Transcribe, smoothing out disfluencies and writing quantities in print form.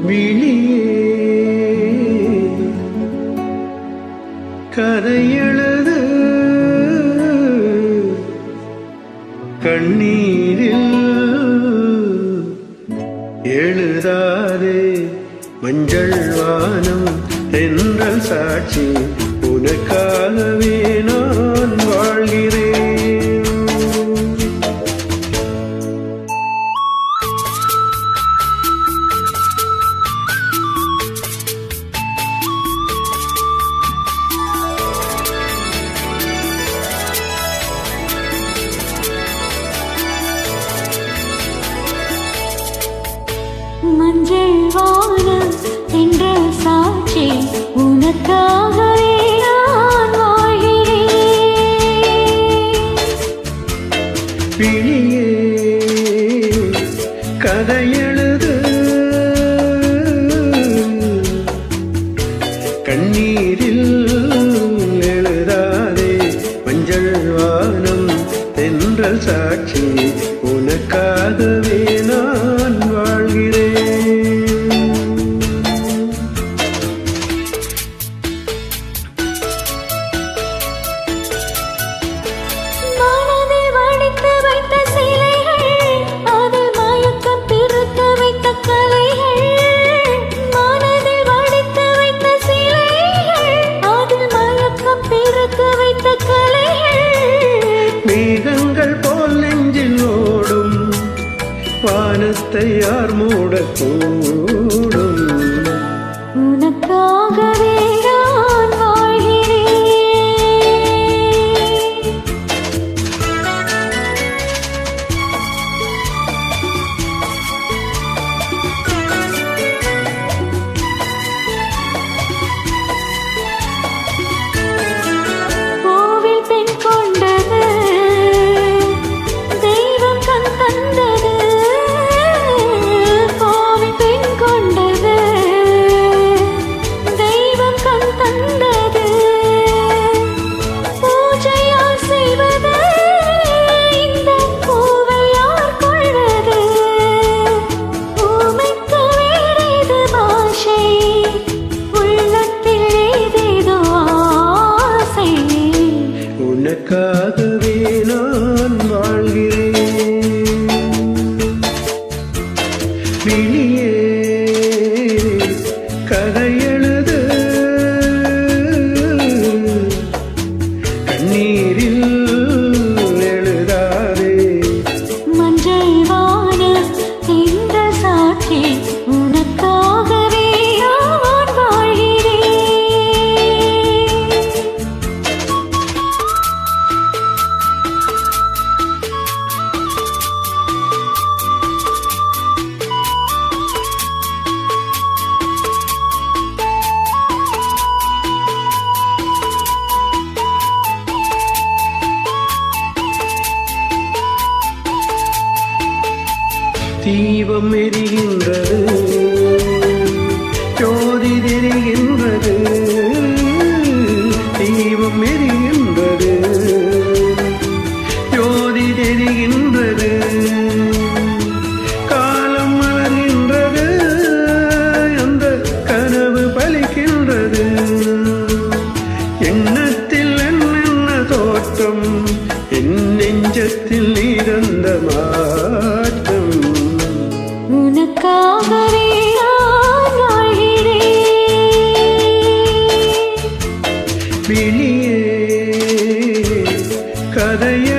விழியே கதையெழுது கண்ணீரில் எழுதாதே மஞ்சள் வானம் தென்றல் சாட்சி உனக்காகவே நான் வாழ்கிறேன். மஞ்சள் வானம் என்ற சாட்சி உனக்காகவே நான் வாழ்கிறேன். விழியே கதையெழுது கண்ணீரில் எழுதாதே மஞ்சள் வானம் தென்றல் சாட்சி உனக்காகவே நான் வாழ்கிறேன். மேகங்கள் போல் நெஞ்சில் ஓடும் வானத்தை யார் மூடக்கூடும். உனக்காகவே நான் வாழ்கிறேன். கோவில் பெண் கொண்டது தெய்வம் கண் தந்தது. கோவில் பெண் கொண்டது தெய்வம் கண் தந்தது. பூஜையால் செய்வது இந்த பூவை யார் கொள்வது. பூமைக்கு வேறேது பாஷை உள்ளத்தில் ஏதேதோ ஆசை. உனக்காகவே நான் வாழ்கிறேன். விழியே கதையெழுது கண்ணீரில் எழுதாதே மஞ்சள் வானம் என்ற சாட்சி உனக்காகவே நான் வாழ்கிறேன். தீபம் எரிகின்றது ஜோதி தெரிகின்றது. தீபம் எரிகின்றது ஜோதி தெரிகின்றது. காலம் மலர்கின்றது அந்த கனவு பலிக்கின்றது. எண்ணத்தில் என்னென்ன தோற்றம் என் நெஞ்சத்தில் நீரந்த மாற்றம். உனக்காகவே நான் வாழ்கிறேன். விழியே கதைய